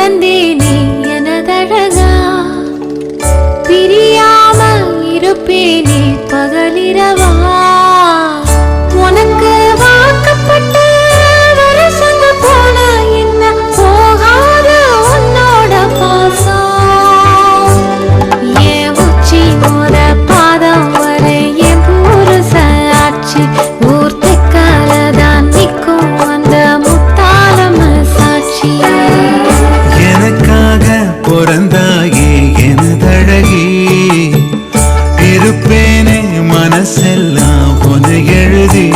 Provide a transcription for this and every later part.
மறந்தேனே எனதழகா, பிரியாம இருப்பேனே பகலிரவா. உனக்கு வாக்கப்பட்ட வருஷங்க போன என்ன போகாத உன்னோட பாசம். என் உச்சி மோத பாதம் வரை என் புருஷ ஆட்சி ஊர் தெக்காலதான் நிற்கும் அந்த முத்தாளம சாட்சி. எனக்காக பிறந்தாயே எனதழகி, இருப்பேனே மனசெல்லாம் உன எழுதி.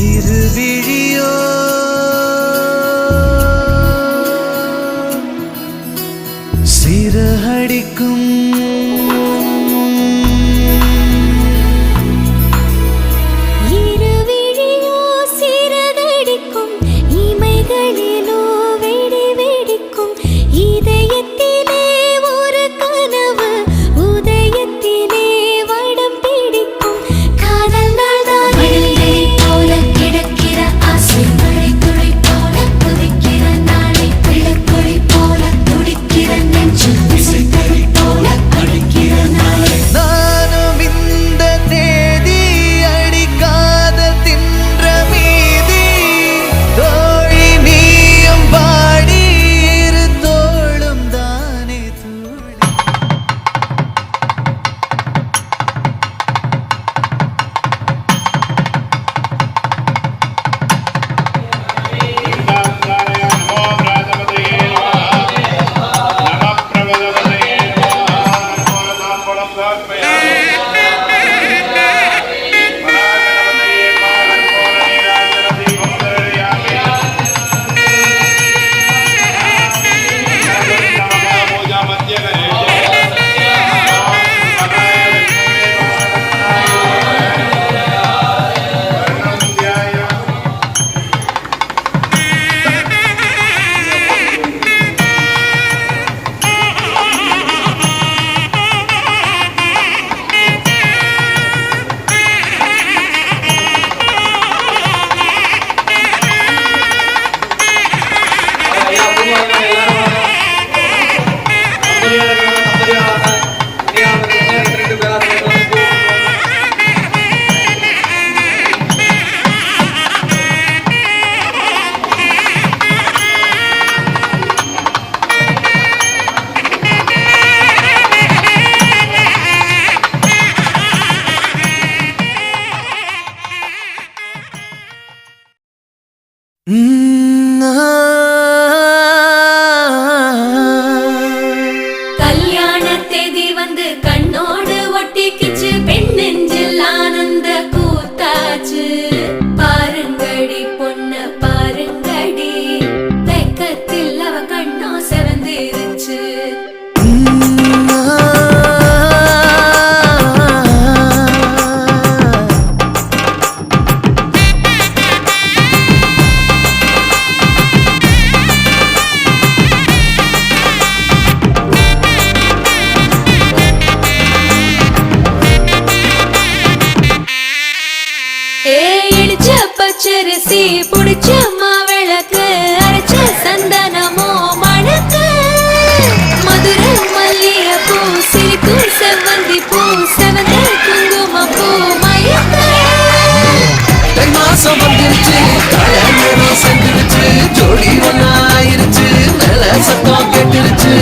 இருவிழியோ சிறகடிக்கும், இருவிழியோ சிறகடிக்கும், இமைகளிலோ வெடி வெடிக்கும். இதயத்திலே ஒரு கனவு, உதயத்திலே வடம் பிடிக்கும். காதல் நாள்தானே போல கிடக்கிற ஆசை, மழை துளி போல குதிக்கிற நாளை, பிள்ளைக்குழி போல துடிக்கிற நெஞ்சு, விசைத்தறி போல அடிக்கிற நாளை. நானும் இந்த தேதி அடிக்காத தின்ற மீதி, தோழி நீயும் பாடி இரு தோளும் தானே தூளி. கல்யாண தேதி வந்து கண்ணோடு ஒட்டிக்கிச்சு, பெண் நெஞ்சில் ஆனந்த கூத்தாச்சு. பாருங்கடி பொண்ண பாருங்கடி, வெக்கத்தில் அவ கண்ணோ செவந்திருச்சு. இடிச்ச பச்சரிசி புடிச்ச மாவிளக்கு, அரைச்ச சந்தனமோ மணக்கு. மதுரை மல்லிய பூ சிரிக்கும் செவ்வந்தி பூ, செவந்த குங்கும பூ மயக்க. தை மாசம் வந்துருச்சு, கல்யாணம் செஞ்சிருச்சு, ஜோடி ஒன்னாயிருச்சு, மேல சத்தம் கேட்டுருச்சு,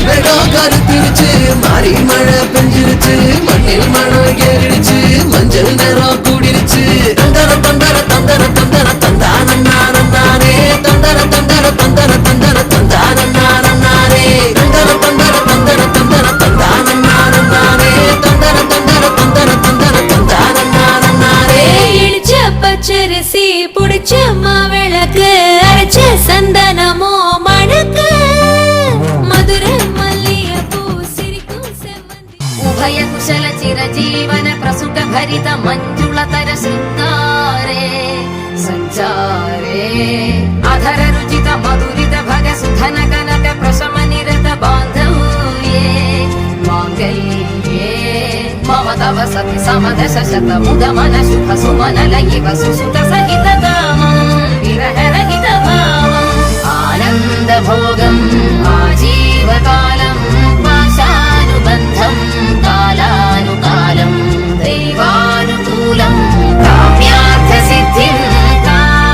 வெடம் கருத்துருச்சு, மாறி மழை பெஞ்சிருச்சு. மண்ணில் மனம் ஏறிடுச்சு மஞ்சள் நேரம் கூடிருச்சு தந்தர தந்தர தந்தர தந்தர தந்தானே தந்தர தந்தர தந்தர தந்தர தந்தானே தந்தர தந்தர தந்தர தந்தர தந்தானே தந்தர தந்தர தந்தர தந்தர தந்தானே இடிச்ச பச்சரிசி புடிச்ச மாவிளக்கு அரைச்ச சந்தனமோ மணக்கு மதுரை மல்லிகைப்பூ சிரிக்கும் செவ்வந்தி उभय कुशल चिरजीवन प्रसुख भरित मञ्जुलतर शृङ्गारे सञ्चारे अधर रुचित मधुरित भग सुधन कनक प्रशम निरत बान्धव्ये माङ्गल्ये मम तव सति समदश शत मुद मन शुभ सुमन लयिव सुसुत सहित कामम् विरह रहित भावम् आनन्द भोगम् आजीवकालम् पाशानुबन्धम् कालानुकालम् दैवानुकूलम् काम्यार्थ सिद्धिम् कामये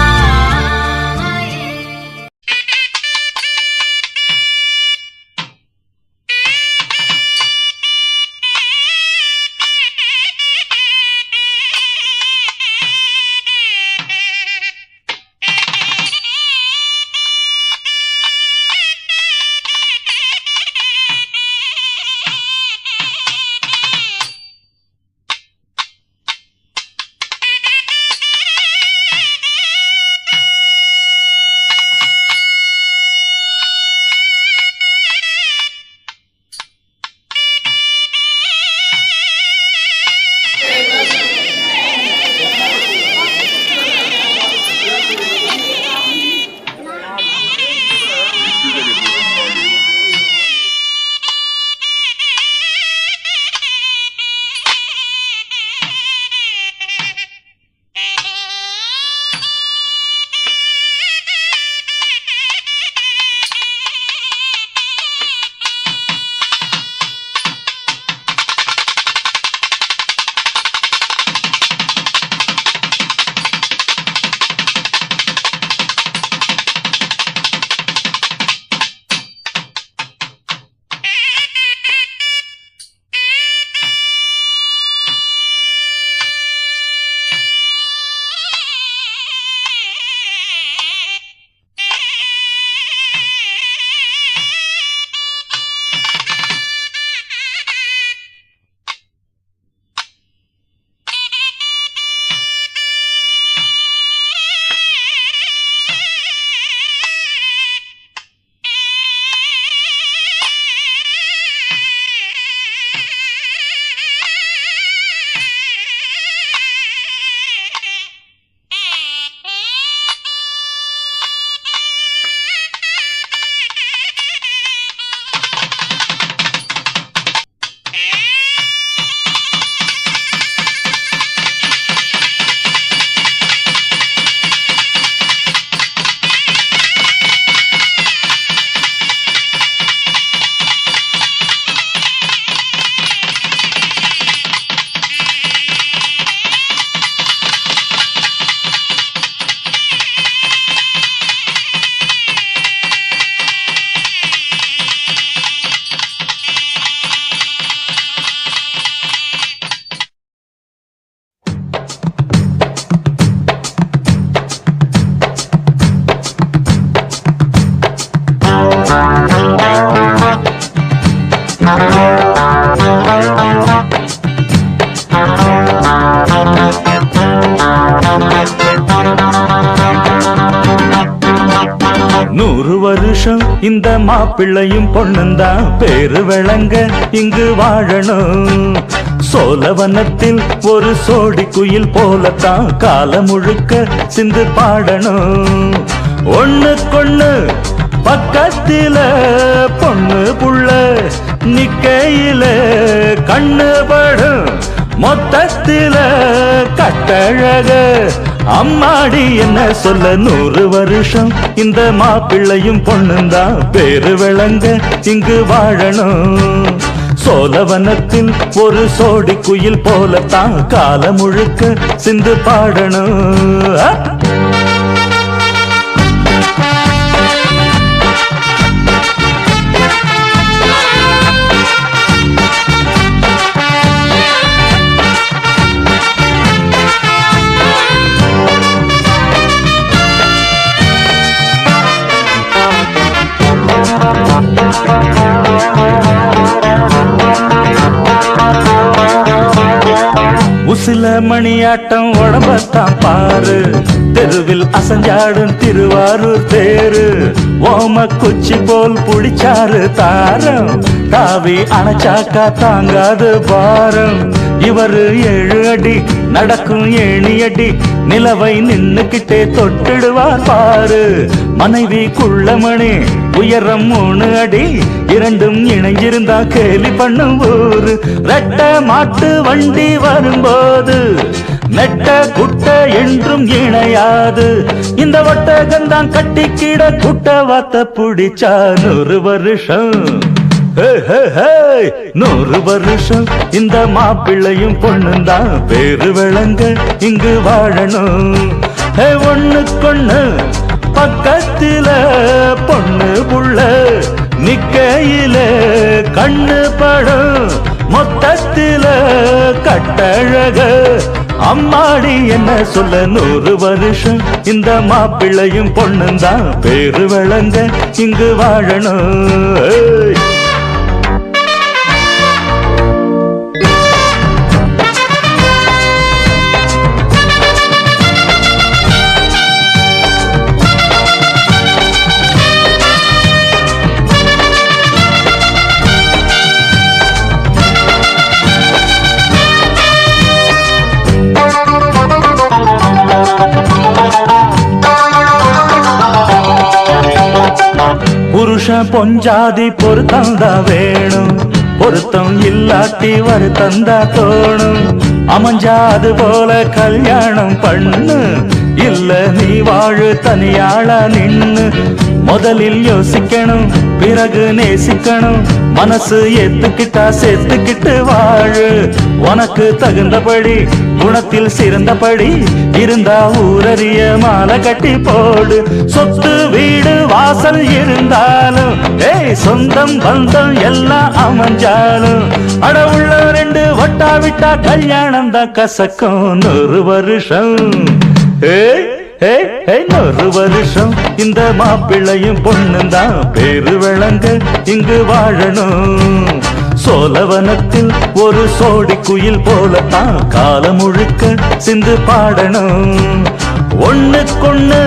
வருஷம் இந்த மாப்பிள்ளையும் பொண்ணுந்தான் பேரு விளங்க இங்கு வாழணும். சோழவனத்தில் ஒரு சோடி குயில் போலத்தான் காலம் முழுக்க சிந்து பாடணும். ஒண்ணுக்கொண்ணு பக்கத்தில பொண்ணு புள்ள நிக்கையில கண்ணு படும் மொத்தத்தில கட்டழக அம்மாடி என்ன சொல்ல 100 வருஷம் இந்த மாப்பிள்ளையும் பொண்ணுந்தான் பேரு விளங்க இங்கு வாழணும். சோழவனத்தில் ஒரு சோடி குயில் போலத்தான் காலம் முழுக்க சிந்து பாடணும். உசில மணியாட்டம் உடம்பத்தான் பாரு, தெருவில் அசஞ்சாடும் திருவாரூர் தேரு. ஓம குச்சி போல் புடிச்சாரு தாரம், தாவி அணைச்சாக்கா தாங்காது பாரம். இவரு 7 அடி நடக்கும் ஏணியடி, நிலவை நின்னுக்கிட்டே தொட்டிடுவார் பாரு. மனைவி குள்ளமணி உயரம் 3 அடி, இரண்டும் இணைஞ்சிருந்தா கேலி பண்ணும் ஊரு. ரெட்ட மாட்டு வண்டி வரும்போது நெட்ட குட்ட என்றும் இணையாது. இந்த ஒட்டகந்தான் கட்டிக்கிட குட்ட வாத்த புடிச்சா 100 வருஷம். 100 வருஷம் இந்த மாப்பிள்ளையும் பொண்ணுந்தான் பேரு விளங்க இங்கு வாழணும். ஒண்ணுக்கொண்ணு பக்கத்தில பொண்ணு புள்ள நிக்கையில கண்ணு படம், மொத்தத்தில கட்டழக அம்மாடி என்ன சொல்ல. 100 வருஷம் இந்த மாப்பிள்ளையும் பொண்ணுந்தான் பேரு விளங்க இங்கு வாழணும். புருஷன் பொஞ்சாதி பொருத்தந்தா வேணும், பொருத்தம் இல்லாட்டி வருத்தந்தா தோணும். அமைஞ்சாது போல கல்யாணம் பண்ணு, இல்ல நீ வாழு தனியாளா நின்னு. முதலில் யோசிக்கணும் பிறகு நேசிக்கணும், மனசு ஏத்துக்கிட்டா சேர்த்துக்கிட்டு வாழு. உனக்கு தகுந்தபடி குணத்தில் சிறந்தபடி இருந்தா ஊரறிய மாலை கட்டி போடு. சொத்து வீடு வாசல் இருந்தாலும் சொந்தம் பந்தம் எல்லாம் அமைஞ்சாலும் அடவுள்ள 2 ஒட்டா விட்டா கல்யாணம் தான் கசக்கும். 100 வருஷம் 100 வருஷம் இந்த மாப்பிள்ளையும் பொண்ணுந்தான் பேரு விளங்க இங்கு வாழணும். சோழவனத்தில் ஒரு சோடி குயில் போலத்தான் காலம் முழுக்க சிந்து பாடணும். ஒண்ணுக்கொண்ணு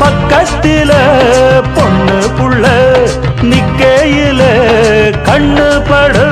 பக்கத்தில பொண்ணு புள்ள நிக்கையில கண்ணு படும்.